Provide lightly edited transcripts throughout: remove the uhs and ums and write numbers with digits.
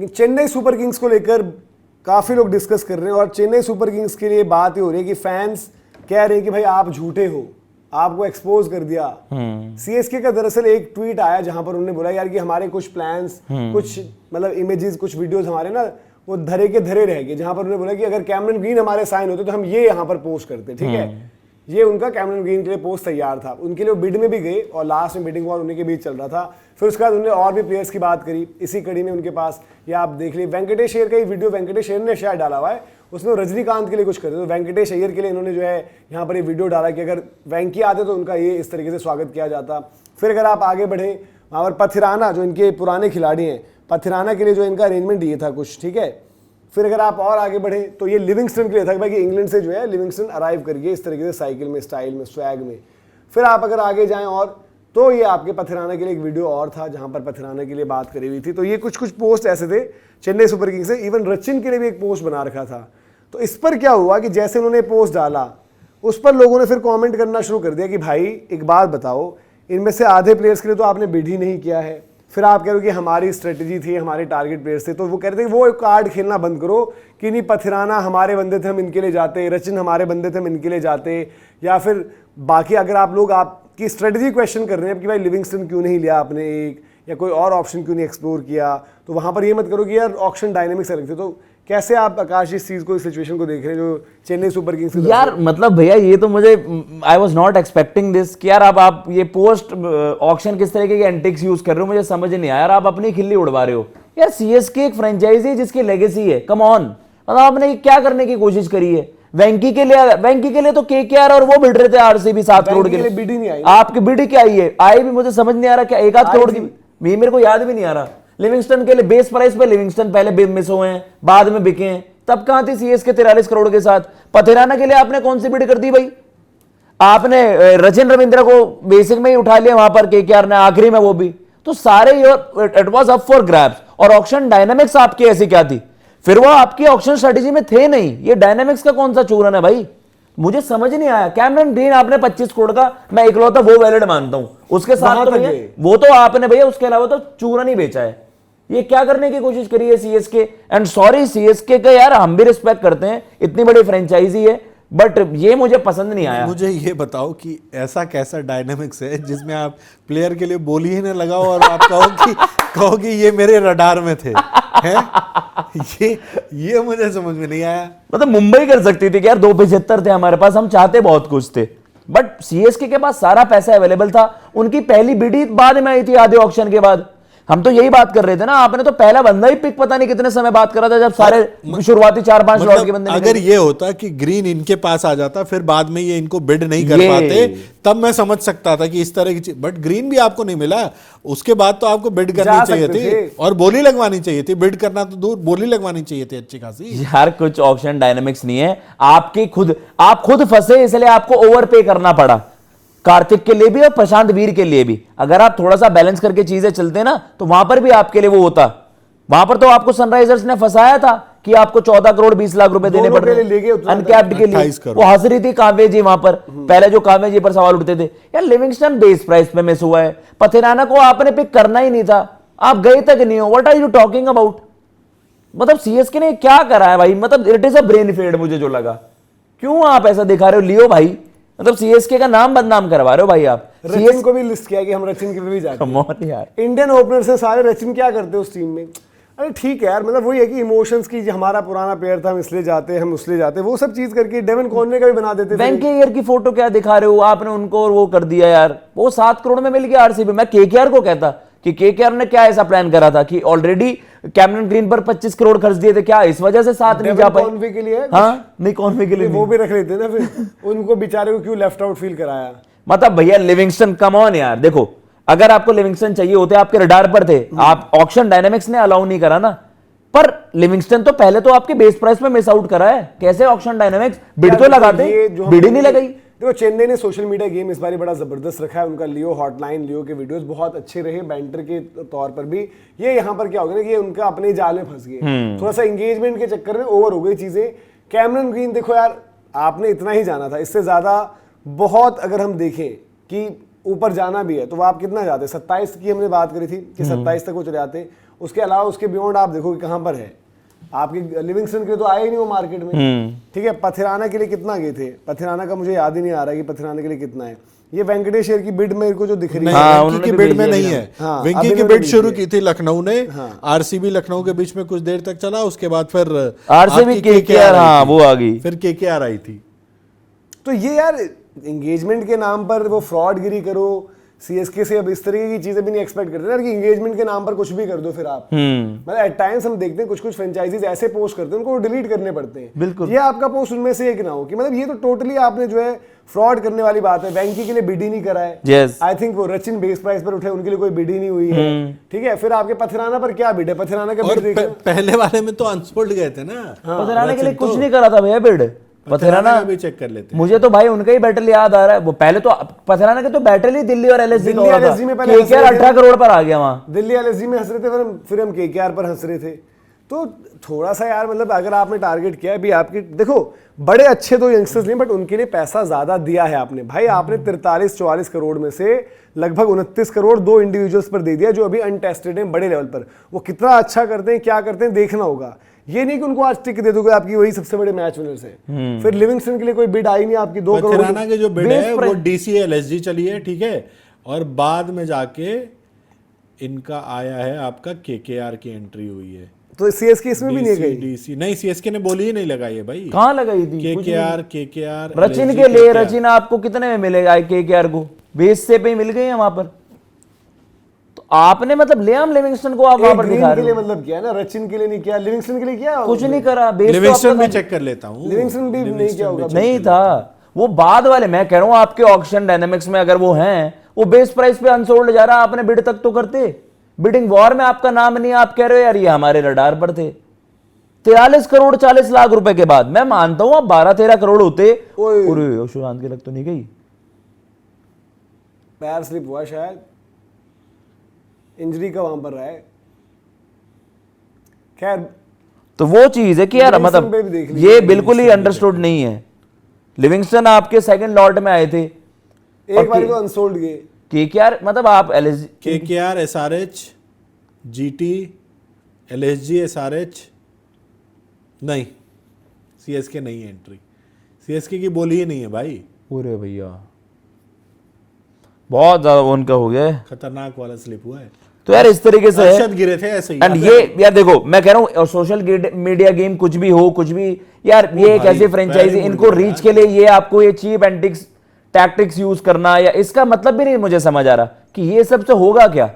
Chennai super Kings को लेकर काफी लोग डिस्कस कर रहे हैं और चेन्नई सुपर किंग्स के लिए बात ये हो रही है कि फैंस कह रहे हैं कि भाई आप झूठे हो, आपको एक्सपोज कर दिया। सीएसके का दरअसल एक ट्वीट आया जहां पर उन्होंने बोला यार कि हमारे कुछ प्लान्स, कुछ मतलब इमेजेस, कुछ वीडियोस हमारे ना वो धरे के धरे रह गए, जहां पर उन्होंने बोला कि अगर कैमरन ग्रीन हमारे साइन होते तो हम ये यहाँ पर पोस्ट करते, ठीक है। ये उनका कैमरन ग्रीन के लिए पोस्ट तैयार था, उनके लिए वो बिड में भी गए और लास्ट में बिडिंग वॉर उन्हीं के बीच चल रहा था। फिर उसके बाद उन्होंने और भी प्लेयर्स की बात करी इसी कड़ी में उनके पास। या आप देख लीजिए वेंकटेश अय्यर का एक वीडियो वेंकटेश अय्यर ने शायद डाला हुआ है, उसमें रजनीकांत के लिए कुछ कर रहे, तो वेंकटेश अय्यर के लिए इन्होंने जो है यहाँ पर ये वीडियो डाला कि अगर वेंकी आते तो उनका ये इस तरीके से स्वागत किया जाता। फिर अगर आप आगे बढ़े वहाँ पर पथिराना जो इनके पुराने खिलाड़ी हैं, पथिराना के लिए जो इनका अरेंजमेंट ये था कुछ, ठीक है। फिर अगर आप और आगे बढ़े तो ये लिविंगस्टन के लिए था कि इंग्लैंड से जो है लिविंगस्टन अराइव कर गए इस तरीके से साइकिल में, स्टाइल में, स्वैग में। फिर आप अगर आगे जाएं और तो ये आपके पथिराना के लिए एक वीडियो और था जहां पर पथिराना के लिए बात करी हुई थी। तो ये कुछ कुछ पोस्ट ऐसे थे चेन्नई सुपर किंग्स से, इवन रचिन के लिए भी एक पोस्ट बना रखा था। तो इस पर क्या हुआ कि जैसे उन्होंने पोस्ट डाला उस पर लोगों ने फिर कॉमेंट करना शुरू कर दिया कि भाई एक बात बताओ, इनमें से आधे प्लेयर्स के लिए तो आपने बिड ही नहीं किया है। फिर आप कह रहे हो कि हमारी स्ट्रेटजी थी, हमारे टारगेट प्लेयर्स थे, तो वो कह रहे थे कि वो कार्ड खेलना बंद करो कि नहीं पथिराना हमारे बंदे थे हम इनके लिए जाते, रचिन हमारे बंदे थे हम इनके लिए जाते। या फिर बाकी अगर आप लोग आपकी स्ट्रेटजी क्वेश्चन कर रहे हैं कि भाई लिविंगस्टन क्यों नहीं लिया आपने एक, या कोई और ऑप्शन क्यों नहीं एक्सप्लोर किया, तो वहां पर ये मत करो कि यार ऑक्शन डायनेमिक्स अलग थे। तो कैसे आप आकाश इस चीज को, इस सिचुएशन को देख रहे हैं जो चेन्नई सुपर किंग्स यार मतलब भैया ये तो मुझे I was not expecting this कि यार आप ये पोस्ट ऑक्शन किस तरीके के एंटिक्स यूज कर रहे हो, मुझे समझ नहीं आया। यार आप अपनी खिल्ली उड़वा रहे हो यार। सीएसके एक फ्रेंचाइजी है जिसकी लेगेसी है, कम ऑन, मतलब आपने क्या करने की कोशिश करी है। वेंकी के लिए तो केकेआर और वो बिड रहे थे आरसीबी 7 करोड़ के लिए, बिड ही नहीं आई। आपकी बिड क्या आई है? आई भी मुझे समझ नहीं आ रहा, क्या 1-8 करोड़ की, मेरे को याद भी नहीं आ रहा। लिविंगस्टन के लिए बेस प्राइस पे लिविंगस्टन पहले मिस हुए हैं, बाद में बिके हैं, तब कहां थी सीएसके 43 करोड़ के साथ? पथिराना के लिए आपने कौन सी बिड कर दी भाई? आपने रचिन रविंद्र को बेसिक में ही उठा लिया वहां पर केकेआर ने, आखिरी में वो भी। तो सारे it was up for grabs. और ऑक्शन डायनामिक्स आपकी ऐसी क्या थी? फिर वो आपकी ऑक्शन स्ट्रेटेजी में थे नहीं। ये डायनामिक्स का कौन सा चूरन है भाई? मुझे समझ नहीं आया। कैमरन ग्रीन आपने 25 करोड़ का, मैं इकलौता वो वैलिड मानता हूं, उसके साथ तो भैया वो तो आपने भैया उसके अलावा तो चूरन ही बेचा है। ये क्या करने की कोशिश करी है सीएसके? एंड सॉरी सीएसके का यार हम भी रिस्पेक्ट करते हैं, इतनी बड़ी फ्रेंचाइजी है, बट ये मुझे पसंद नहीं आया। मुझे ये बताओ कि ऐसा कैसा डायनामिक्स है जिसमें आप प्लेयर के लिए बोली ही ना लगाओ और आप कहो कि ये मेरे रडार में थे हैं? ये मुझे समझ में नहीं आया। मतलब मुंबई कर सकती थी कि यार 275 थे हमारे पास, हम चाहते बहुत कुछ थे, बट सीएसके के पास सारा पैसा अवेलेबल था। उनकी पहली बिडी बाद में आई थी आधे ऑक्शन के बाद। हम तो यही बात कर रहे थे ना, आपने तो पहला बंदा ही पिक पता नहीं कितने समय बात करा था जब सारे शुरुआती 4-5 लॉट के बंदे। अगर ये होता कि ग्रीन इनके पास आ जाता फिर बाद में ये इनको बिड नहीं कर पाते, तब मैं समझ सकता था कि इस तरह की चीज। बट ग्रीन भी आपको नहीं मिला, उसके बाद तो आपको बिड करनी चाहिए थी और बोली लगवानी चाहिए थी। बिड करना तो दूर, बोली लगवानी चाहिए थी अच्छी खासी। यार कुछ ऑप्शन डायनेमिक्स नहीं है आपकी, आप खुद फंसे इसलिए आपको ओवर पे करना पड़ा, कार्तिक के लिए भी और प्रशांत वीर के लिए भी। अगर आप थोड़ा सा बैलेंस करके चीजें चलते ना तो वहां पर भी आपके लिए वो होता। वहां पर तो आपको सनराइजर्स ने फंसाया था कि आपको 14 करोड़ 20 लाख रुपए देने पड़ रहे अनकैप्ड के लिए। वो हंस रही थी काव्य जी वहां पर, पहले जो काव्य जी पर सवाल उठते थे। यार लिविंगस्टन बेस प्राइस पे मिस हुआ है, पथिराना को आपने पिक करना ही नहीं था, आप गए तक नहीं हो। What are you talking about? मतलब सीएसके ने क्या करा है भाई? मतलब it is a brain fade मुझे जो लगा। क्यों आप ऐसा दिखा रहे हो? लियो भाई, मतलब सीएसके का नाम बदनाम करवा रहे हो भाई आप। रचिन को भी लिस्ट किया कि हम रचिन के भी जाते हैं। कम ऑन यार, इंडियन ओपनर से सारे रचिन क्या करते हैं उस टीम में? अरे ठीक है यार, मतलब वही है कि इमोशंस की, हमारा पुराना प्लेयर था हम इसलिए जाते हैं, हम उसलिए जाते हैं, वो सब चीज करके डेवन कॉनवे का भी बना देते। वेंकी अय्यर की फोटो क्या दिखा रहे हो आपने उनको, और वो कर दिया यार। वो 7 करोड़ में मिल गया आरसीबी। मैं केकेआर को कहता कि केकेआर ने क्या ऐसा प्लान करा था कि ऑलरेडी कैमरन ग्रीन पर 25 करोड़ खर्च दिए थे, क्या इस वजह से 7 नहीं जा पाए? कॉनवे के लिए, हाँ नहीं कॉनवे के लिए वो भी रख लेते ना फिर उनको बेचारे को क्यों लेफ्ट आउट फील कराया? मतलब भैया लिविंगस्टन कम ऑन यार। देखो अगर आपको लिविंगस्टन चाहिए होते, आपके रडार पर थे, आप ऑक्शन डायनेमिक्स ने अलाउ नहीं करा ना। पर लिविंगस्टन तो पहले तो आपके बेस प्राइस में मिस आउट करा है, कैसे ऑक्शन डायनेमिक्स? बिड तो लगाते, बिड ही नहीं लगाई। देखो चेन्नई ने सोशल मीडिया गेम इस बार बड़ा जबरदस्त रखा है उनका। लियो हॉटलाइन, लियो के वीडियोस बहुत अच्छे रहे, बैंटर के तौर पर भी। ये यहाँ पर क्या हो गया ना कि उनका अपने जाल में फंस गए, थोड़ा सा एंगेजमेंट के चक्कर में ओवर हो गई चीजें। कैमरन ग्रीन देखो यार, आपने इतना ही जाना था, इससे ज्यादा बहुत अगर हम देखें कि ऊपर जाना भी है तो वो आप कितना जाते? 27 की हमने बात करी थी कि 27 तक वो चले जाते, उसके अलावा उसके बियॉन्ड आप देखो कि कहाँ पर है। आपके लिविंगस्टन के लिए तो आए ही नहीं वो मार्केट में, ठीक है। पथिराना के लिए कितना गए थे, पथिराना का मुझे याद ही नहीं आ रहा कि पथिराना के लिए कितना है। ये वेंकटेश अय्यर की बिड मेरे को जो दिख रही है, हाँ, उन्होंने वेंकी की भी बिड में भेजी नहीं है। है। हाँ, वेंकी अभी की उन्होंने बिड शुरू भेजी की थी लखनऊ ने, हाँ। आरसीबी लखनऊ के बीच में कुछ देर तक चला, उसके बाद फिर आरसीबी आपकी केकेआर, आई हाँ थी। वो आ गई। फिर केकेआर आई थी। तो ये यार एंगेजमेंट के नाम पर वो फ्रॉडगिरी करो, सीएसके से अब इस तरीके की चीजें भी नहीं एक्सपेक्ट करते यार कि एंगेजमेंट के नाम पर कुछ भी कर दो फिर आप। मतलब एट टाइम्स हम देखते हैं कुछ कुछ फ्रेंचाइजीज ऐसे पोस्ट करते हैं उनको डिलीट करने पड़ते हैं। बिल्कुल। ये आपका पोस्ट उनमें से एक ना हो कि मतलब ये तो टोटली आपने जो है फ्रॉड करने वाली बात है। वेंकी के लिए बिड ही नहीं करा है। Yes. आई थिंक वो रचिन बेस प्राइस पर उठे, उनके लिए कोई बिड ही नहीं हुई है, ठीक है। फिर आपके पथिराना पर क्या बिड है, पथिराना का और बिड देखो। पहले वाले में तो अनसोल्ड गए थे ना। पथिराना के लिए रचिन कुछ तो। नहीं करा था भैया बिड। पथिराना का भी चेक कर लेते हैं। मुझे तो भाई उनका ही बैटल याद आ रहा है। वो पहले तो पथिराना के तो बैटल ही दिल्ली और एलएसजी का दिल्ली हो रहा LSG में था। पहले केकेआर हंस रहे 18 करोड़ पर आ गया वहां। दिल्ली एलएसजी में हंस रहे थे, फिर हम केकेआर पर हंस रहे थे। तो थोड़ा सा यार मतलब अगर आपने टारगेट किया है भी आपकी, देखो बड़े अच्छे तो यंगस्टर्स नहीं, बट उनके लिए पैसा ज्यादा दिया है आपने भाई। आपने 43-44 करोड़ में से लगभग 29 करोड़ दो इंडिविजुअल्स पर दे दिया जो अभी अनटेस्टेड हैं बड़े लेवल पर। वो कितना अच्छा करते हैं, क्या करते हैं, देखना होगा। ये नहीं कि उनको आज टिक दे दोगे आपकी वही सबसे बड़े मैच विनर्स है। फिर लिविंगस्टन के लिए कोई बिड आई नहीं आपकी 2 करोड़। पथिराना के जो बिड Base है वो price- DCA-LSG चली है, ठीक है। और बाद में जाके इनका आया है आपका केकेआर की एंट्री हुई है। तो सीएसके इसमें भी नहीं गई। डीसी नहीं, सीएसके ने बोली ही नहीं लगाई है भाई। कहां लगाई थी? केकेआर रचिन के लिए, रचिन आपको कितने में मिलेगा केकेआर को? बेस से पे ही मिल गई है वहां पर। तो आपने मतलब लियाम लिविंगस्टन को आप वहां पर दिखा ग्रीन के रहे लिए हो। मतलब किया ना, रचिन के लिए नहीं किया, लिविंगस्टन के लिए किया कुछ नहीं करा। बेस तो लिविंगस्टन आपका भी चेक कर लेता हूँ। लिविंगस्टन भी नहीं किया होगा। नहीं था वो बाद वाले। मैं कह रहा हूं आपके ऑक्शन डायनामिक्स में अगर वो हैं, वो बेस प्राइस पे अनसोल्ड जा रहा, आपने बिड तक तो करते। बिडिंग वॉर में आपका नाम नहीं, आप कह रहे हो यार ये हमारे रडार पर थे। 43 करोड़ 40 लाख रुपए के बाद मैं मानता हूं आप 12-13 करोड़ होते। अरे सुशांत की लग तो नहीं गई? पैर स्लिप हुआ शायद, इंजरी का वहां पर रहा है। खैर तो वो चीज है कि यार लिविंगस्टन मतलब पे भी देख लीजिए। ये बिल्कुल ही अंडरस्टूड नहीं है। लिविंगस्टन आपके सेकंड लॉट में आए थे, एक बार तो अनसोल्ड गए। केकेआर मतलब आप LSG, KKR, SRH, GT, LSG, SRH नहीं, सीएसके नहीं है एंट्री। सीएसके की बोली ही नहीं है भाई। पूरे भैया बहुत ज्यादा उनका हो गया है। खतरनाक वाला स्लिप हुआ है। तो यार इस तरीके से है। अरशद गिरे थे ऐसे ही। एंड ये यार देखो मैं कह रहा हूँ सोशल मीडिया गेम कुछ भी हो, कुछ भी यार, ये एक भाई, ऐसी फ्रेंचाइजी, very good इनको यार। रीच के लिए ये आपको ये चीप एंटिक्स टैक्टिक्स यूज करना, या इसका मतलब भी नहीं मुझे समझ आ रहा कि ये सब से होगा क्या।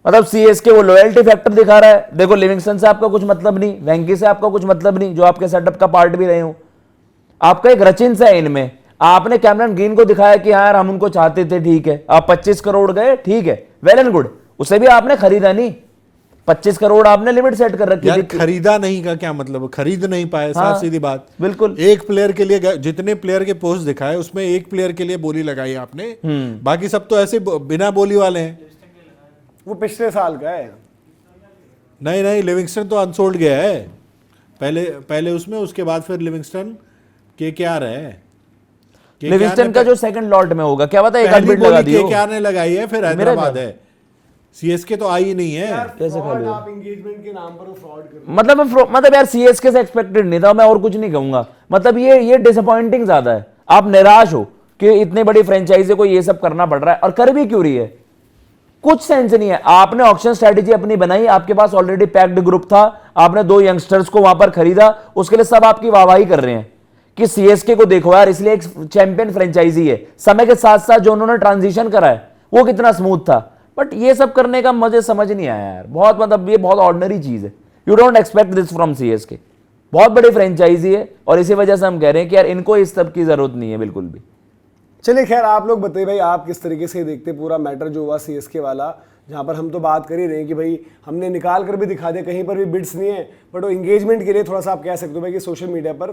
मतलब सीएसके वो लॉयल्टी फैक्टर दिखा रहा है। देखो लिविंगस्टन से आपका कुछ मतलब नहीं, वेंकी से आपका कुछ मतलब नहीं, जो आपके सेटअप का पार्ट भी रहे हो। आपका एक रचिन सा है इनमें। आपने कैमरन ग्रीन को दिखाया कि हाँ यार हम उनको चाहते थे, ठीक है। आप 25 करोड़ गए, ठीक है, वेल एंड गुड। उसे भी आपने खरीदा नहीं। 25 करोड़ आपने लिमिट सेट कर रखी यार थी। खरीदा नहीं का क्या मतलब? खरीद नहीं पाए, साफ सीधी बात। बिल्कुल। एक प्लेयर के लिए जितने प्लेयर के पोस्ट दिखाए उसमें एक प्लेयर के लिए बोली लगाई आपने, बाकी सब तो ऐसे बिना बोली वाले हैं। वो पिछले साल का है। नहीं, लिविंगस्टन तो अनसोल्ड गया है पहले उसमें, उसके बाद फिर लिविंगस्टन केकेआर है। लिविंगस्टन का जो सेकंड लॉट में होगा क्या पता, एक आध बिड लगा दियो। केकेआर ने लगाई है, फिर हैदराबाद है। सीएसके तो आई ही नहीं है। कैसे Fraud, खाली आप एंगेजमेंट के नाम पर फ्रॉड कर रहे हो। मतलब यार सीएसके से एक्सपेक्टेड नहीं था, मैं और कुछ नहीं कहूंगा। मतलब ये डिसअपॉइंटिंग ज्यादा है। आप निराश हो कि इतनी बड़ी फ्रेंचाइजी को ये सब करना पड़ रहा है, और कर भी क्यों रही है? कुछ सेंस नहीं है। आपने ऑक्शन स्ट्रेटेजी अपनी बनाई, आपके पास ऑलरेडी पैक्ड ग्रुप था, आपने 2 यंगस्टर्स को वहां पर खरीदा, उसके लिए सब आपकी वाहवाही कर रहे हैं कि सीएसके को देखो यार, इसलिए एक चैंपियन फ्रेंचाइजी है। समय के साथ साथ जो उन्होंने ट्रांजिशन करा है वो कितना स्मूथ था। बट ये सब करने का मुझे समझ नहीं आया यार। बहुत मतलब ये बहुत ऑर्डिनरी चीज है। You don't expect this from CSK. बहुत बड़ी फ्रेंचाइजी है, और इसी वजह से हम कह रहे हैं कि यार इनको इस सब की जरूरत नहीं है बिल्कुल भी। चलिए खैर, आप लोग बताइए भाई, आप किस तरीके से देखते पूरा मैटर जो हुआ सीएसके वाला, जहां पर हम तो बात कर ही रहे हैं कि भाई हमने निकाल कर भी दिखा दिया, कहीं पर भी बिड्स नहीं है, बट वो एंगेजमेंट के लिए थोड़ा सा आप कह सकते हो भाई कि सोशल मीडिया पर